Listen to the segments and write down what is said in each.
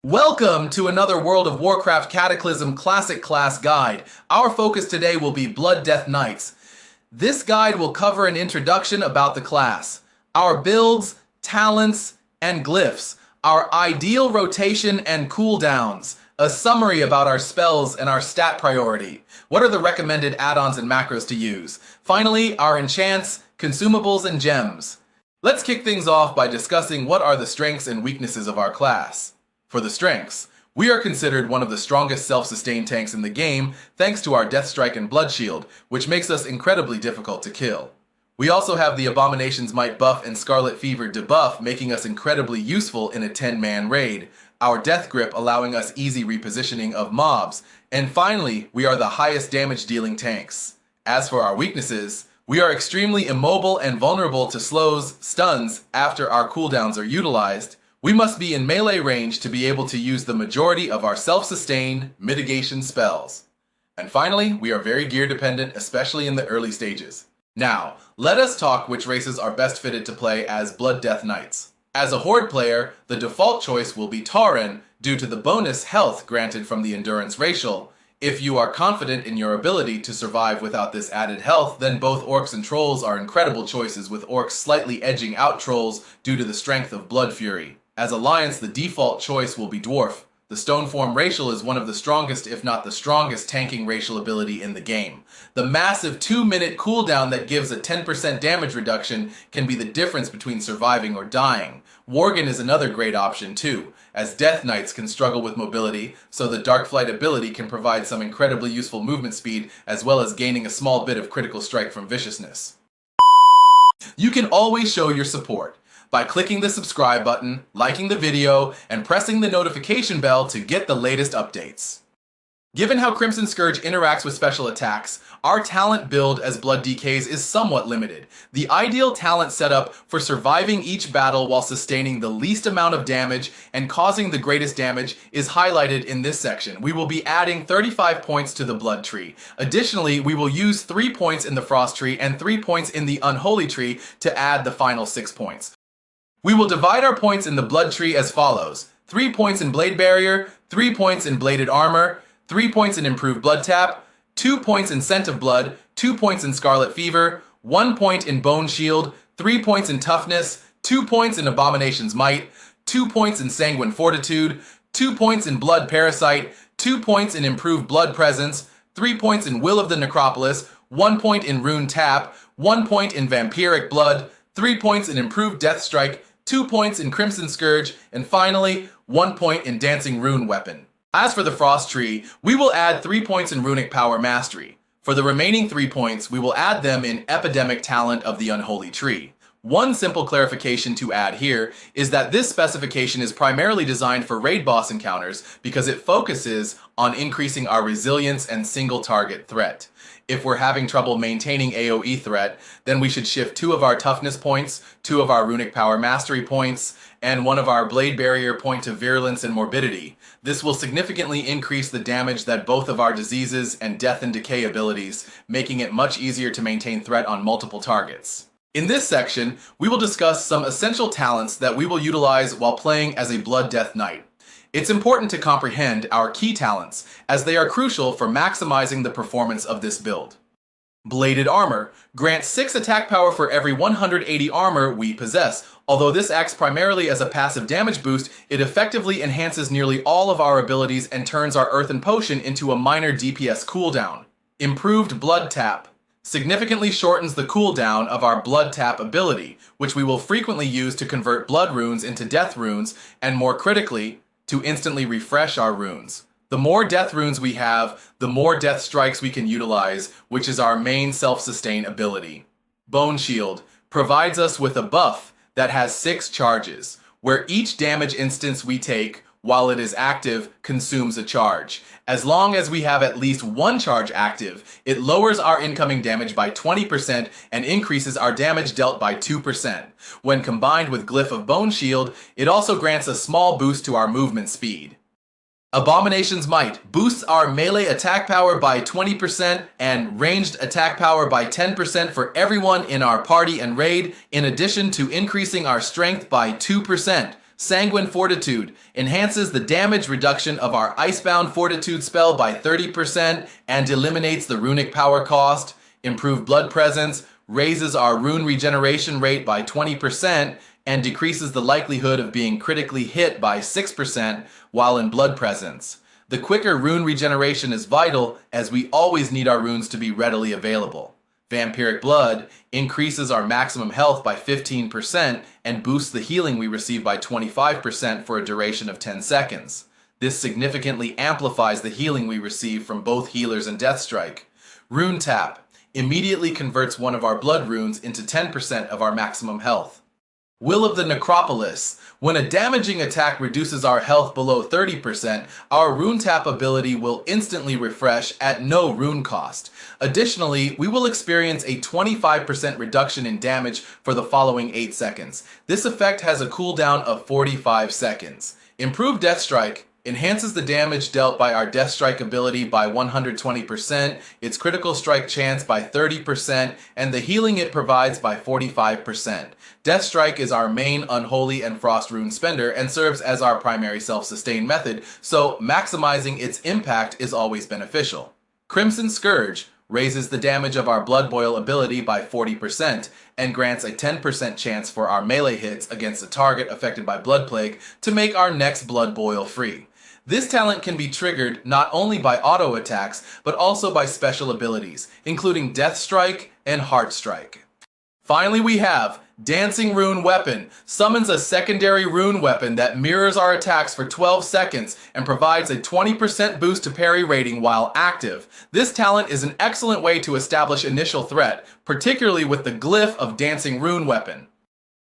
Welcome to another World of Warcraft Cataclysm Classic Class Guide. Our focus today will be Blood Death Knights. This guide will cover an introduction about the class, our builds, talents, and glyphs, our ideal rotation and cooldowns, a summary about our spells and our stat priority, what are the recommended add-ons and macros to use, finally, our enchants, consumables, and gems. Let's kick things off by discussing what are the strengths and weaknesses of our class. For the strengths, we are considered one of the strongest self-sustained tanks in the game thanks to our Death Strike and Blood Shield, which makes us incredibly difficult to kill. We also have the Abomination's Might buff and Scarlet Fever debuff, making us incredibly useful in a 10-man raid, our Death Grip allowing us easy repositioning of mobs, and finally, we are the highest damage dealing tanks. As for our weaknesses, we are extremely immobile and vulnerable to slows, stuns after our cooldowns are utilized. We must be in melee range to be able to use the majority of our self-sustained mitigation spells. And finally, we are very gear dependent, especially in the early stages. Now, let us talk which races are best fitted to play as Blood Death Knights. As a Horde player, the default choice will be Tauren due to the bonus health granted from the Endurance Racial. If you are confident in your ability to survive without this added health, then both Orcs and Trolls are incredible choices, with Orcs slightly edging out Trolls due to the strength of Blood Fury. As Alliance, the default choice will be Dwarf. The Stoneform Racial is one of the strongest, if not the strongest, tanking racial ability in the game. The massive 2-minute cooldown that gives a 10% damage reduction can be the difference between surviving or dying. Worgen is another great option too, as Death Knights can struggle with mobility, so the Darkflight ability can provide some incredibly useful movement speed, as well as gaining a small bit of critical strike from viciousness. You can always show your support by clicking the subscribe button, liking the video, and pressing the notification bell to get the latest updates. Given how Crimson Scourge interacts with special attacks, our talent build as Blood DKs is somewhat limited. The ideal talent setup for surviving each battle while sustaining the least amount of damage and causing the greatest damage is highlighted in this section. We will be adding 35 points to the Blood Tree. Additionally, we will use 3 points in the Frost Tree and 3 points in the Unholy Tree to add the final 6 points. We will divide our points in the Blood Tree as follows: 3 points in Blade Barrier, 3 points in Bladed Armor, 3 points in Improved Blood Tap, 2 points in Scent of Blood, 2 points in Scarlet Fever, 1 point in Bone Shield, 3 points in Toughness, 2 points in Abomination's Might, 2 points in Sanguine Fortitude, 2 points in Blood Parasite, 2 points in Improved Blood Presence, 3 points in Will of the Necropolis, 1 point in Rune Tap, 1 point in Vampiric Blood, 3 points in Improved Death Strike, 2 points in Crimson Scourge, and finally, 1 point in Dancing Rune Weapon. As for the Frost Tree, we will add 3 points in Runic Power Mastery. For the remaining 3 points, we will add them in Epidemic Talent of the Unholy Tree. One simple clarification to add here is that this specification is primarily designed for raid boss encounters because it focuses on increasing our resilience and single target threat. If we're having trouble maintaining AoE threat, then we should shift 2 of our toughness points, 2 of our runic power mastery points, and 1 of our blade barrier point to virulence and morbidity. This will significantly increase the damage that both of our diseases and death and decay abilities, making it much easier to maintain threat on multiple targets. In this section, we will discuss some essential talents that we will utilize while playing as a Blood Death Knight. It's important to comprehend our key talents, as they are crucial for maximizing the performance of this build. Bladed Armor grants 6 attack power for every 180 armor we possess. Although this acts primarily as a passive damage boost, it effectively enhances nearly all of our abilities and turns our Earthen Potion into a minor DPS cooldown. Improved Blood Tap significantly shortens the cooldown of our Blood Tap ability, which we will frequently use to convert blood runes into death runes, and more critically, to instantly refresh our runes. The more death runes we have, the more death strikes we can utilize, which is our main self-sustain ability. Bone Shield provides us with a buff that has 6 charges, where each damage instance we take while it is active consumes a charge. As long as we have at least 1 charge active, it lowers our incoming damage by 20% and increases our damage dealt by 2%. When combined with Glyph of Bone Shield, it also grants a small boost to our movement speed. Abomination's Might boosts our melee attack power by 20% and ranged attack power by 10% for everyone in our party and raid, in addition to increasing our strength by 2%. Sanguine Fortitude enhances the damage reduction of our Icebound Fortitude spell by 30% and eliminates the runic power cost. Improved Blood Presence raises our rune regeneration rate by 20% and decreases the likelihood of being critically hit by 6% while in Blood Presence. The quicker rune regeneration is vital, as we always need our runes to be readily available. Vampiric Blood increases our maximum health by 15% and boosts the healing we receive by 25% for a duration of 10 seconds. This significantly amplifies the healing we receive from both healers and Deathstrike. Rune Tap immediately converts one of our blood runes into 10% of our maximum health. Will of the Necropolis. When a damaging attack reduces our health below 30%, our Rune Tap ability will instantly refresh at no rune cost. Additionally, we will experience a 25% reduction in damage for the following 8 seconds. This effect has a cooldown of 45 seconds. Improved Deathstrike enhances the damage dealt by our Deathstrike ability by 120%, its critical strike chance by 30%, and the healing it provides by 45%. Deathstrike is our main Unholy and Frost rune spender and serves as our primary self-sustain method, so maximizing its impact is always beneficial. Crimson Scourge raises the damage of our Blood Boil ability by 40% and grants a 10% chance for our melee hits against a target affected by Blood Plague to make our next Blood Boil free. This talent can be triggered not only by auto attacks, but also by special abilities, including Death Strike and Heart Strike. Finally, we have Dancing Rune Weapon. Summons a secondary rune weapon that mirrors our attacks for 12 seconds and provides a 20% boost to parry rating while active. This talent is an excellent way to establish initial threat, particularly with the Glyph of Dancing Rune Weapon.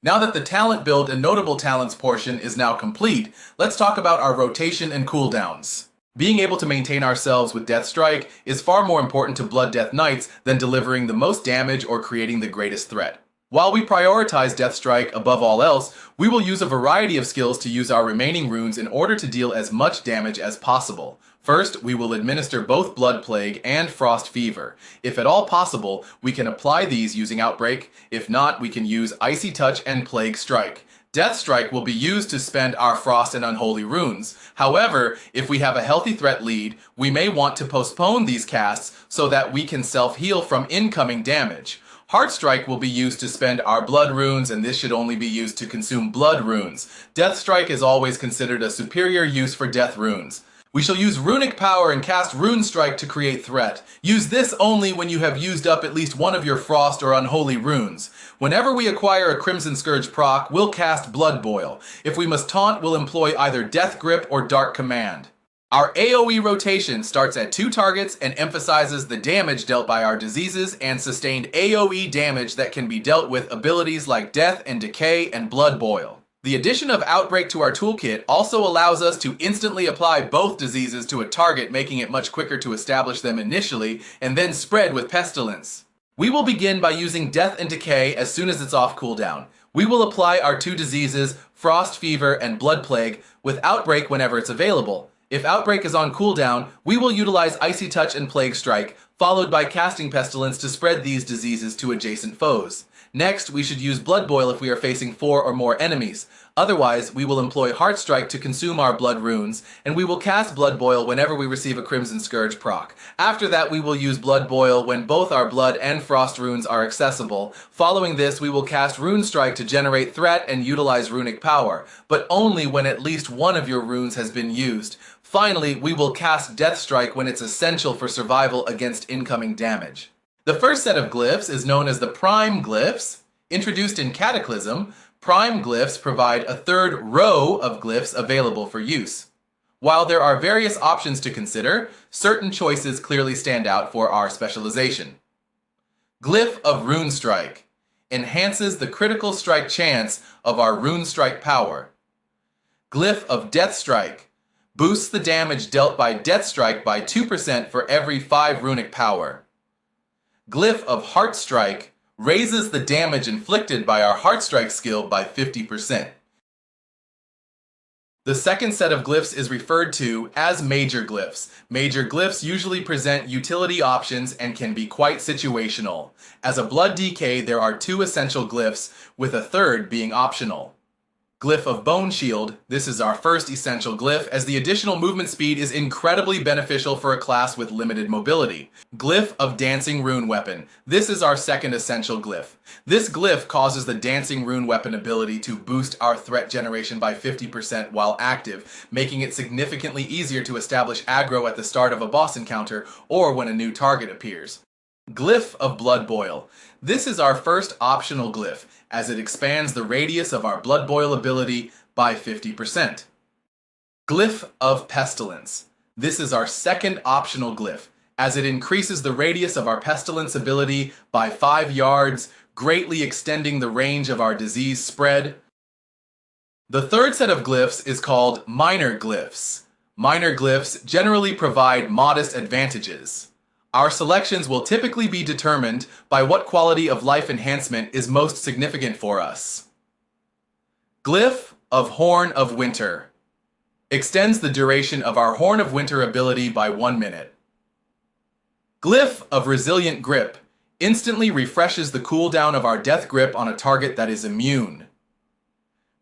Now that the talent build and notable talents portion is now complete, let's talk about our rotation and cooldowns. Being able to maintain ourselves with Death Strike is far more important to Blood Death Knights than delivering the most damage or creating the greatest threat. While we prioritize Death Strike above all else, we will use a variety of skills to use our remaining runes in order to deal as much damage as possible. First, we will administer both Blood Plague and Frost Fever. If at all possible, we can apply these using Outbreak. If not, we can use Icy Touch and Plague Strike. Death Strike will be used to spend our Frost and Unholy runes. However, if we have a healthy threat lead, we may want to postpone these casts so that we can self-heal from incoming damage. Heart Strike will be used to spend our blood runes, and this should only be used to consume blood runes. Death Strike is always considered a superior use for death runes. We shall use Runic Power and cast Rune Strike to create threat. Use this only when you have used up at least one of your Frost or Unholy runes. Whenever we acquire a Crimson Scourge proc, we'll cast Blood Boil. If we must taunt, we'll employ either Death Grip or Dark Command. Our AoE rotation starts at 2 targets and emphasizes the damage dealt by our diseases and sustained AoE damage that can be dealt with abilities like Death and Decay and Blood Boil. The addition of Outbreak to our toolkit also allows us to instantly apply both diseases to a target, making it much quicker to establish them initially and then spread with Pestilence. We will begin by using Death and Decay as soon as it's off cooldown. We will apply our 2 diseases, Frost Fever and Blood Plague, with Outbreak whenever it's available. If Outbreak is on cooldown, we will utilize Icy Touch and Plague Strike, followed by casting Pestilence to spread these diseases to adjacent foes. Next, we should use Blood Boil if we are facing 4 or more enemies. Otherwise, we will employ Heart Strike to consume our blood runes, and we will cast Blood Boil whenever we receive a Crimson Scourge proc. After that, we will use Blood Boil when both our Blood and Frost runes are accessible. Following this, we will cast Rune Strike to generate threat and utilize Runic Power, but only when at least one of your runes has been used. Finally, we will cast Death Strike when it's essential for survival against incoming damage. The first set of glyphs is known as the Prime Glyphs. Introduced in Cataclysm, Prime Glyphs provide a third row of glyphs available for use. While there are various options to consider, certain choices clearly stand out for our specialization. Glyph of Rune Strike enhances the critical strike chance of our Rune Strike power. Glyph of Death Strike boosts the damage dealt by Death Strike by 2% for every 5 runic power. Glyph of Heart Strike raises the damage inflicted by our Heart Strike skill by 50%. The second set of glyphs is referred to as Major Glyphs. Major Glyphs usually present utility options and can be quite situational. As a Blood DK, there are 2 essential glyphs, with a third being optional. Glyph of Bone Shield. This is our first essential glyph, as the additional movement speed is incredibly beneficial for a class with limited mobility. Glyph of Dancing Rune Weapon. This is our second essential glyph. This glyph causes the Dancing Rune Weapon ability to boost our threat generation by 50% while active, making it significantly easier to establish aggro at the start of a boss encounter or when a new target appears. Glyph of Blood Boil. This is our first optional glyph, as it expands the radius of our Blood Boil ability by 50%. Glyph of Pestilence. This is our second optional glyph, as it increases the radius of our Pestilence ability by 5 yards, greatly extending the range of our disease spread. The third set of glyphs is called Minor Glyphs. Minor glyphs generally provide modest advantages. Our selections will typically be determined by what quality of life enhancement is most significant for us. Glyph of Horn of Winter. Extends the duration of our Horn of Winter ability by 1 minute. Glyph of Resilient Grip. Instantly refreshes the cooldown of our death grip on a target that is immune.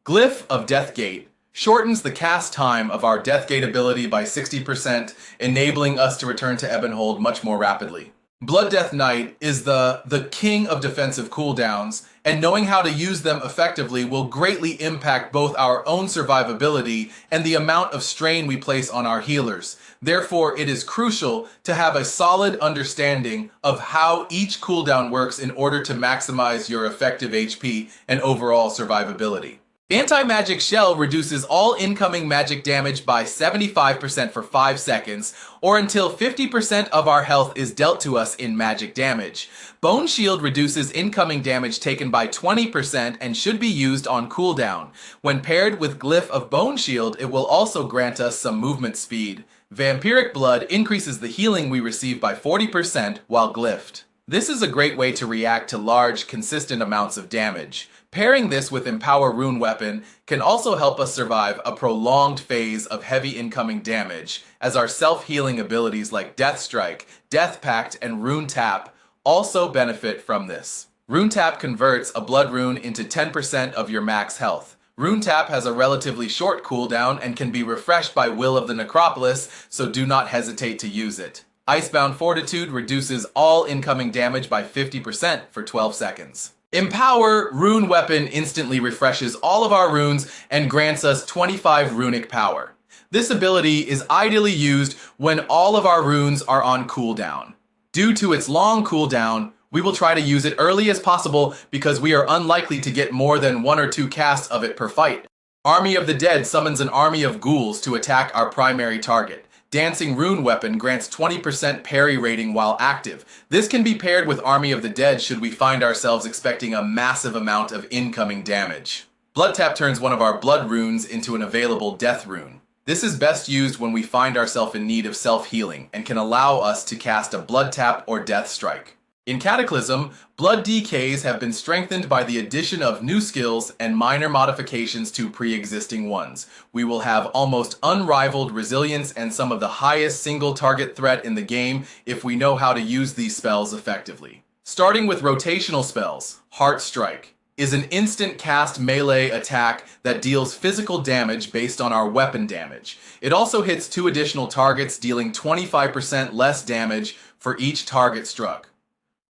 Glyph of Deathgate. Shortens the cast time of our Deathgate ability by 60%, enabling us to return to Ebonhold much more rapidly. Blood Death Knight is the king of defensive cooldowns, and knowing how to use them effectively will greatly impact both our own survivability and the amount of strain we place on our healers. Therefore, it is crucial to have a solid understanding of how each cooldown works in order to maximize your effective HP and overall survivability. Anti-Magic Shell reduces all incoming magic damage by 75% for 5 seconds, or until 50% of our health is dealt to us in magic damage. Bone Shield reduces incoming damage taken by 20% and should be used on cooldown. When paired with Glyph of Bone Shield, it will also grant us some movement speed. Vampiric Blood increases the healing we receive by 40% while glyphed. This is a great way to react to large, consistent amounts of damage. Pairing this with Empower Rune Weapon can also help us survive a prolonged phase of heavy incoming damage, as our self-healing abilities like Death Strike, Death Pact, and Rune Tap also benefit from this. Rune Tap converts a blood rune into 10% of your max health. Rune Tap has a relatively short cooldown and can be refreshed by Will of the Necropolis, so do not hesitate to use it. Icebound Fortitude reduces all incoming damage by 50% for 12 seconds. Empower Rune Weapon instantly refreshes all of our runes and grants us 25 runic power. This ability is ideally used when all of our runes are on cooldown. Due to its long cooldown, we will try to use it early as possible because we are unlikely to get more than 1 or 2 casts of it per fight. Army of the Dead summons an army of ghouls to attack our primary target. Dancing Rune Weapon grants 20% parry rating while active. This can be paired with Army of the Dead should we find ourselves expecting a massive amount of incoming damage. Blood Tap turns one of our blood runes into an available death rune. This is best used when we find ourselves in need of self-healing and can allow us to cast a Blood Tap or Death Strike. In Cataclysm, Blood DKs have been strengthened by the addition of new skills and minor modifications to pre-existing ones. We will have almost unrivaled resilience and some of the highest single target threat in the game if we know how to use these spells effectively. Starting with Rotational Spells, Heart Strike is an instant cast melee attack that deals physical damage based on our weapon damage. It also hits 2 additional targets, dealing 25% less damage for each target struck.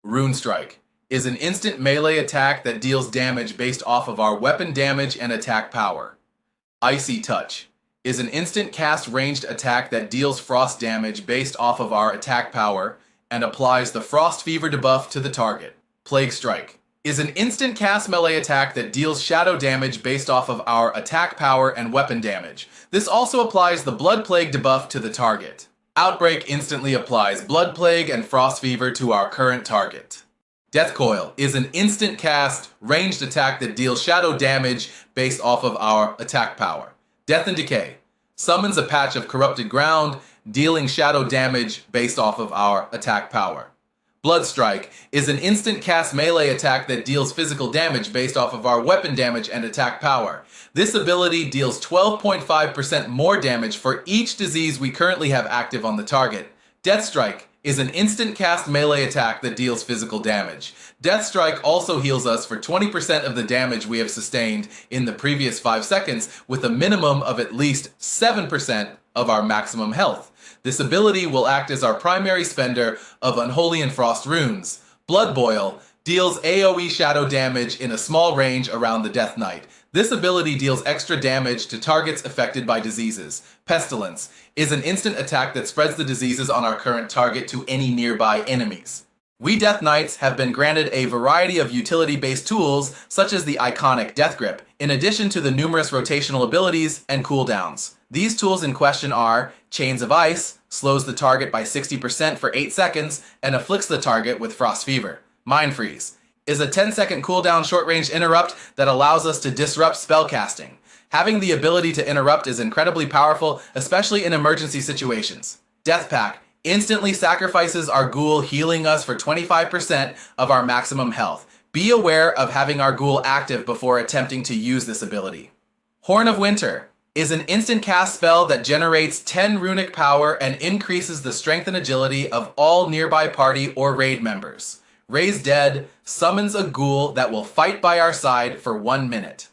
Rune Strike is an instant melee attack that deals damage based off of our weapon damage and attack power. Icy Touch is an instant cast ranged attack that deals frost damage based off of our attack power and applies the Frost Fever debuff to the target. Plague Strike is an instant cast melee attack that deals shadow damage based off of our attack power and weapon damage. This also applies the Blood Plague debuff to the target. Outbreak instantly applies Blood Plague and Frost Fever to our current target. Death Coil is an instant cast, ranged attack that deals shadow damage based off of our attack power. Death and Decay summons a patch of corrupted ground, dealing shadow damage based off of our attack power. Blood Strike is an instant cast melee attack that deals physical damage based off of our weapon damage and attack power. This ability deals 12.5% more damage for each disease we currently have active on the target. Death Strike is an instant cast melee attack that deals physical damage. Death Strike also heals us for 20% of the damage we have sustained in the previous 5 seconds, with a minimum of at least 7% of our maximum health. This ability will act as our primary spender of Unholy and Frost runes. Blood Boil deals AoE shadow damage in a small range around the Death Knight. This ability deals extra damage to targets affected by diseases. Pestilence is an instant attack that spreads the diseases on our current target to any nearby enemies. We Death Knights have been granted a variety of utility-based tools, such as the iconic Death Grip, in addition to the numerous rotational abilities and cooldowns. These tools in question are Chains of Ice, slows the target by 60% for 8 seconds, and afflicts the target with Frost Fever. Mind Freeze is a 10-second cooldown short-range interrupt that allows us to disrupt spellcasting. Having the ability to interrupt is incredibly powerful, especially in emergency situations. Death Pack instantly sacrifices our ghoul, healing us for 25% of our maximum health. Be aware of having our ghoul active before attempting to use this ability. Horn of Winter is an instant cast spell that generates 10 runic power and increases the strength and agility of all nearby party or raid members. Raise Dead summons a ghoul that will fight by our side for 1 minute.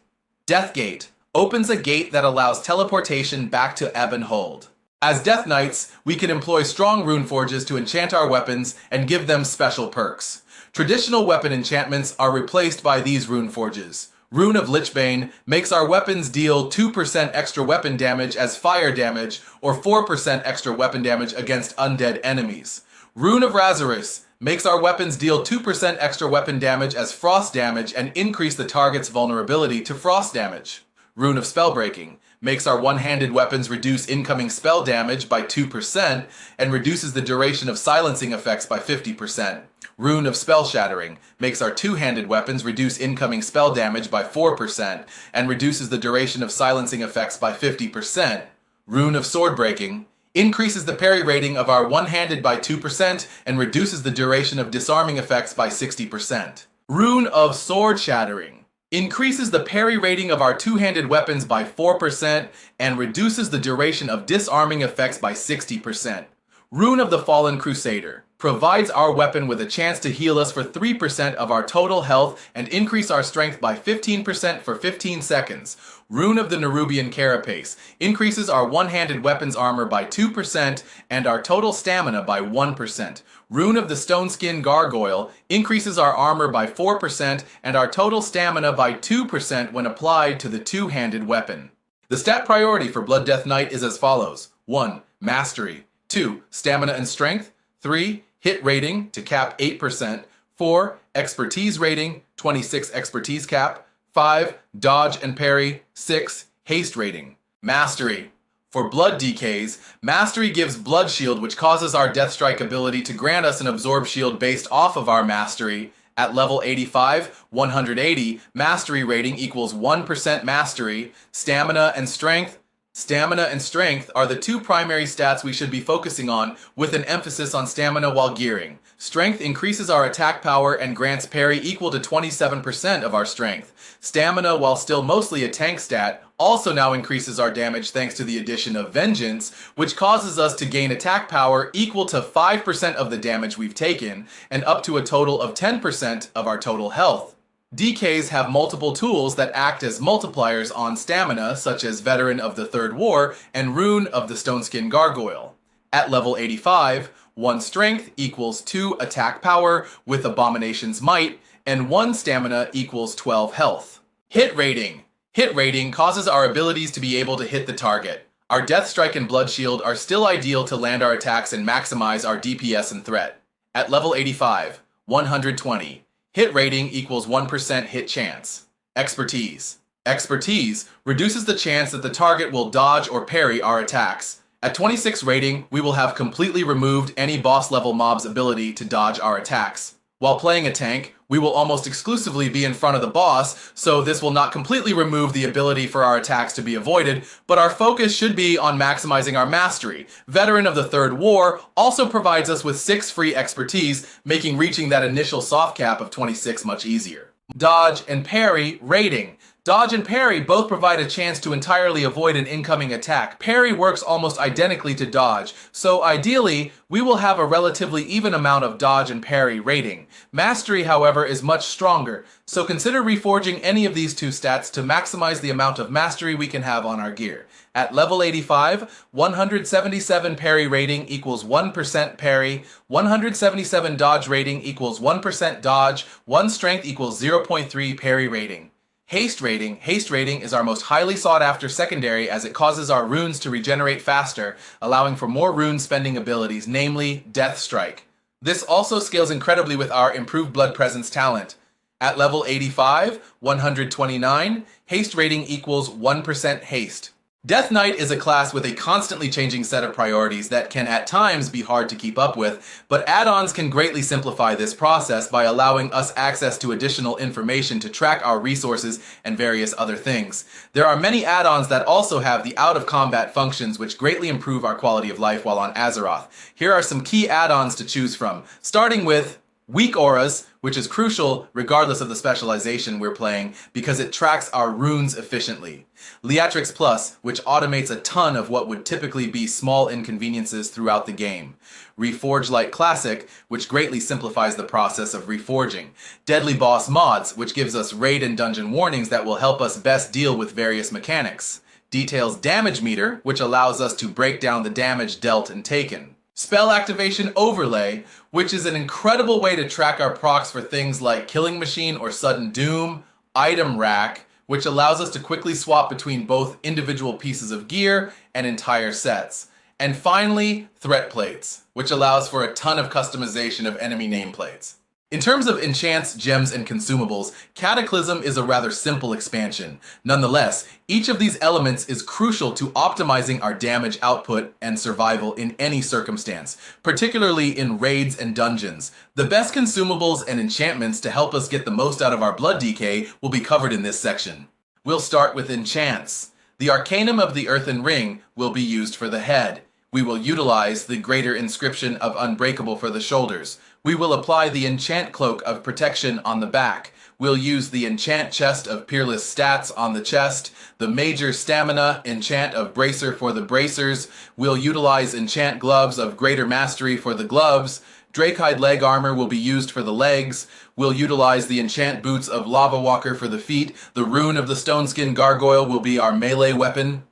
Death Gate opens a gate that allows teleportation back to Ebb and Hold. As Death Knights, we can employ strong Runeforges to enchant our weapons and give them special perks. Traditional weapon enchantments are replaced by these Runeforges. Rune of Lichbane makes our weapons deal 2% extra weapon damage as fire damage or 4% extra weapon damage against undead enemies. Rune of Razarus makes our weapons deal 2% extra weapon damage as frost damage and increase the target's vulnerability to frost damage. Rune of Spellbreaking makes our one-handed weapons reduce incoming spell damage by 2% and reduces the duration of silencing effects by 50%. Rune of Spell Shattering makes our two-handed weapons reduce incoming spell damage by 4% and reduces the duration of silencing effects by 50%. Rune of Sword Breaking increases the parry rating of our one-handed by 2% and reduces the duration of disarming effects by 60%. Rune of Sword Shattering increases the parry rating of our two-handed weapons by 4% and reduces the duration of disarming effects by 60%. Rune of the Fallen Crusader provides our weapon with a chance to heal us for 3% of our total health and increase our strength by 15% for 15 seconds. Rune of the Nerubian Carapace increases our one-handed weapons armor by 2% and our total stamina by 1%. Rune of the Stoneskin Gargoyle increases our armor by 4% and our total stamina by 2% when applied to the two-handed weapon. The stat priority for Blood Death Knight is as follows. 1. Mastery. 2. Stamina and Strength. 3. Hit rating to cap 8%. 4. Expertise rating, 26 expertise cap. 5. Dodge and parry. 6. Haste rating. Mastery. For Blood DKs, Mastery gives Blood Shield, which causes our Death Strike ability to grant us an Absorb Shield based off of our Mastery. At level 85, 180, Mastery rating equals 1% Mastery. Stamina and Strength. Stamina and Strength are the two primary stats we should be focusing on, with an emphasis on stamina while gearing. Strength increases our attack power and grants parry equal to 27% of our strength. Stamina, while still mostly a tank stat, also now increases our damage thanks to the addition of Vengeance, which causes us to gain attack power equal to 5% of the damage we've taken, and up to a total of 10% of our total health. DKs have multiple tools that act as multipliers on stamina, such as Veteran of the Third War and Rune of the Stoneskin Gargoyle. At level 85, 1 strength equals 2 attack power with Abomination's Might, and 1 stamina equals 12 health. Hit rating. Hit rating causes our abilities to be able to hit the target. Our Death Strike and Blood Shield are still ideal to land our attacks and maximize our DPS and threat. At level 85, 120. Hit rating equals 1% hit chance. Expertise. Expertise reduces the chance that the target will dodge or parry our attacks. At 26 rating, we will have completely removed any boss level mob's ability to dodge our attacks. While playing a tank, we will almost exclusively be in front of the boss, so this will not completely remove the ability for our attacks to be avoided, but our focus should be on maximizing our mastery. Veteran of the Third War also provides us with 6 free expertise, making reaching that initial soft cap of 26 much easier. Dodge and parry rating. Dodge and parry both provide a chance to entirely avoid an incoming attack. Parry works almost identically to dodge, so ideally, we will have a relatively even amount of dodge and parry rating. Mastery, however, is much stronger, so consider reforging any of these two stats to maximize the amount of mastery we can have on our gear. At level 85, 177 parry rating equals 1% parry, 177 dodge rating equals 1% dodge, 1 strength equals 0.3 parry rating. Haste rating. Haste rating is our most highly sought after secondary as it causes our runes to regenerate faster, allowing for more rune spending abilities, namely Death Strike. This also scales incredibly with our improved blood presence talent. At level 85, 129, haste rating equals 1% haste. Death Knight is a class with a constantly changing set of priorities that can at times be hard to keep up with, but add-ons can greatly simplify this process by allowing us access to additional information to track our resources and various other things. There are many add-ons that also have the out-of-combat functions which greatly improve our quality of life while on Azeroth. Here are some key add-ons to choose from, starting with Weak Auras, which is crucial regardless of the specialization we're playing because it tracks our runes efficiently. Leatrix Plus, which automates a ton of what would typically be small inconveniences throughout the game. Reforge Light Classic, which greatly simplifies the process of reforging. Deadly Boss Mods, which gives us raid and dungeon warnings that will help us best deal with various mechanics. Details Damage Meter, which allows us to break down the damage dealt and taken. Spell Activation Overlay, which is an incredible way to track our procs for things like Killing Machine or Sudden Doom. Item Rack, which allows us to quickly swap between both individual pieces of gear and entire sets. And finally, Threat Plates, which allows for a ton of customization of enemy nameplates. In terms of enchants, gems, and consumables, Cataclysm is a rather simple expansion. Nonetheless, each of these elements is crucial to optimizing our damage output and survival in any circumstance, particularly in raids and dungeons. The best consumables and enchantments to help us get the most out of our blood DK will be covered in this section. We'll start with enchants. The Arcanum of the Earthen Ring will be used for the head. We will utilize the Greater Inscription of Unbreakable for the shoulders. We will apply the Enchant Cloak of Protection on the back. We'll use the Enchant Chest of Peerless Stats on the chest, the Major Stamina Enchant of Bracer for the bracers. We'll utilize Enchant Gloves of Greater Mastery for the gloves. Drakehide Leg Armor will be used for the legs. We'll utilize the Enchant Boots of Lava Walker for the feet. The Rune of the Stoneskin Gargoyle will be our melee weapon.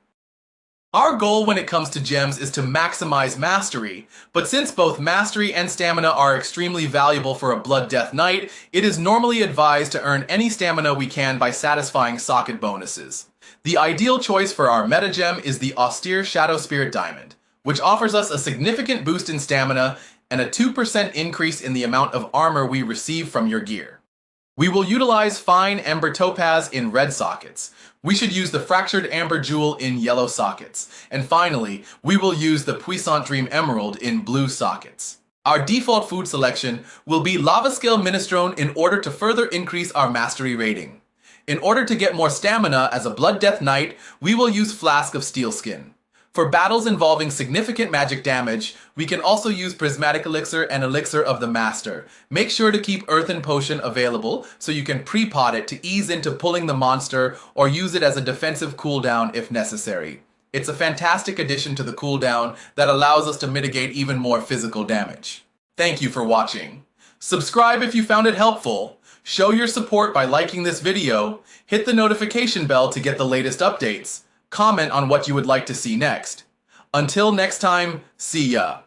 Our goal when it comes to gems is to maximize mastery, but since both mastery and stamina are extremely valuable for a Blood Death Knight, it is normally advised to earn any stamina we can by satisfying socket bonuses. The ideal choice for our meta gem is the Austere Shadow Spirit Diamond, which offers us a significant boost in stamina and a 2% increase in the amount of armor we receive from your gear. We will utilize Fine Ember Topaz in red sockets. We should use the Fractured Amber Jewel in yellow sockets. And finally, we will use the Puissant Dream Emerald in blue sockets. Our default food selection will be Lava Scale Minestrone in order to further increase our mastery rating. In order to get more stamina as a Blood Death Knight, we will use Flask of Steelskin. For battles involving significant magic damage, we can also use Prismatic Elixir and Elixir of the Master. Make sure to keep Earthen Potion available so you can pre-pot it to ease into pulling the monster or use it as a defensive cooldown if necessary. It's a fantastic addition to the cooldown that allows us to mitigate even more physical damage. Thank you for watching. Subscribe if you found it helpful. Show your support by liking this video. Hit the notification bell to get the latest updates. Comment on what you would like to see next. Until next time, see ya.